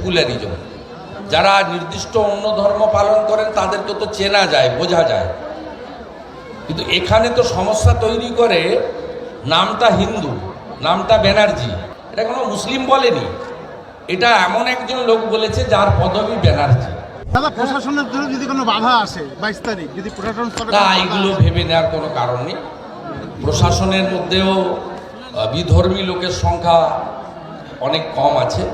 Secularism. যারা নির্দিষ্ট অন্য ধর্ম পালন করেন তাদেরকে তো চেনা যায়, বোঝা যায়, কিন্তু এখানে তো সমস্যা তৈরি করে নামটা হিন্দু, নামটা ব্যানার্জি। এটা কোনো মুসলিম বলেনি, এটা এমন একজন লোক বলেছে যার পদবি ব্যানার্জি। দাদা, প্রশাসনের জন্য যদি কোনো বাধা আসে 22 তারিখ, যদি প্রশাসন না, এগুলো ভেবে নেওয়ার কোনো কারণ নেই। প্রশাসনের মধ্যেও বিধর্মী লোকের সংখ্যা অনেক কম আছে।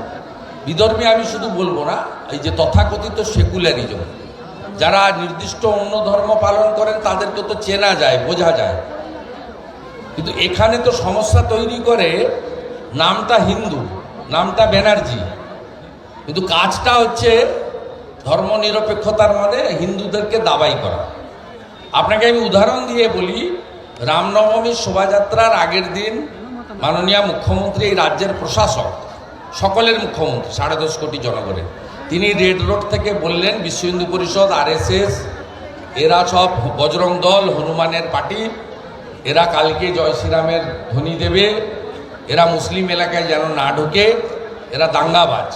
বিধর্মী আমি শুধু বলবো না, এই যে তথাকথিত সেকুলারিজম, যারা নির্দিষ্ট অন্য ধর্ম পালন করেন তাদেরকে তো চেনা যায়, বোঝা যায়, কিন্তু এখানে তো সমস্যা তৈরি করে নামটা হিন্দু, নামটা ব্যানার্জি, কিন্তু কাজটা হচ্ছে ধর্মনিরপেক্ষতার মানে হিন্দুদেরকে দাবাই করা। আপনাকে আমি উদাহরণ দিয়ে বলি, রামনবমীর শোভাযাত্রার আগের দিন মাননীয় মুখ্যমন্ত্রী, এই রাজ্যের প্রশাসক, সকলের মুখ্যমন্ত্রী, 10.5 কোটি জনগণের, তিনি রেড রোড থেকে বললেন বিশ্ব হিন্দু পরিষদ, RSS, এরা সব বজরং দল, হনুমানের পার্টি, এরা কালকে জয় শ্রীরামের ধ্বনি দেবে, এরা মুসলিম এলাকায় যেন না ঢোকে, এরা দাঙ্গাবাজ।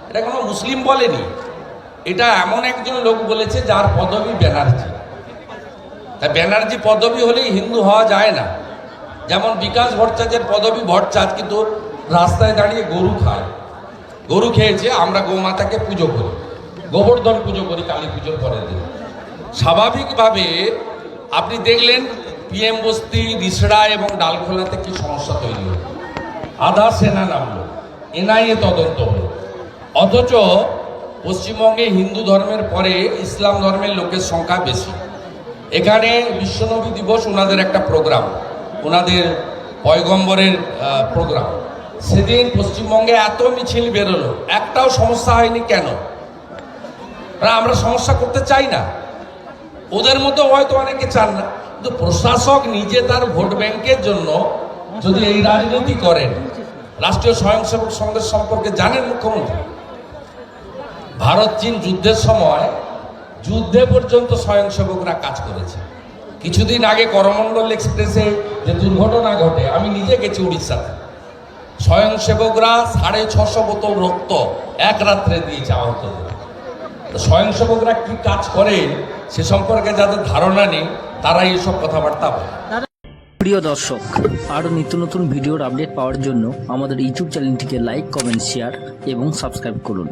এটা কোনো মুসলিম বলেনি, এটা এমন একজন লোক বলেছে যার পদবি ব্যানার্জি। তা ব্যানার্জি পদবি হলেই হিন্দু হওয়া যায় না। যেমন বিকাশ ভট্টাচার্যের পদবি ভট্টাচার্য, কিন্তু রাস্তায় দাঁড়িয়ে গরু খায়, গরু খেয়েছে, আমরা গোমাতাকে পুজো করি, গোবর্ধন পুজো করি কালী পুজোর পরের দিন। স্বাভাবিকভাবে আপনি দেখলেন PM বস্তি, রিসড়া এবং ডালখোলাতে কি সমস্যা তৈরি হলো, আধা সেনা নামলো, NIA তদন্ত হলো। অথচ পশ্চিমবঙ্গে হিন্দু ধর্মের পরে ইসলাম ধর্মের লোকের সংখ্যা বেশি। এখানে বিশ্বনবী দিবস ওনাদের একটা প্রোগ্রাম, ওনাদের পয়গম্বরের প্রোগ্রাম, সেদিন পশ্চিমবঙ্গে এত মিছিল বেরোলো, একটাও সমস্যা হয়নি। কেন? আমরা সমস্যা করতে চাই না, ওদের মতো হয়তো অনেকে চান না, কিন্তু প্রশাসক নিজে তার ভোট ব্যাংকের জন্য যদি এই রাজনীতি করেন। রাষ্ট্রীয় স্বয়ংসেবক সংঘের সম্পর্কে জানেন মুখ্যমন্ত্রী? ভারত চীন যুদ্ধের সময় যুদ্ধে পর্যন্ত স্বয়ংসেবকরা কাজ করেছে। কিছুদিন আগে করমণ্ডল এক্সপ্রেসে যে দুর্ঘটনা ঘটে, আমি নিজে গেছি উড়িষ্যাতে, স্বয়ংসেবকরা 650 বোতল রক্ত এক রাত্রে দিয়েছে আহতদের। স্বয়ংসেবকরা কি কাজ করে সে সম্পর্কে যাদের ধারণা নেই, তারা এইসব কথাবার্তা বলে। প্রিয় দর্শক, আরও নিত্য নতুন ভিডিওর আপডেট পাওয়ার জন্য আমাদের ইউটিউব চ্যানেলটিকে লাইক, কমেন্ট, শেয়ার এবং সাবস্ক্রাইব করুন।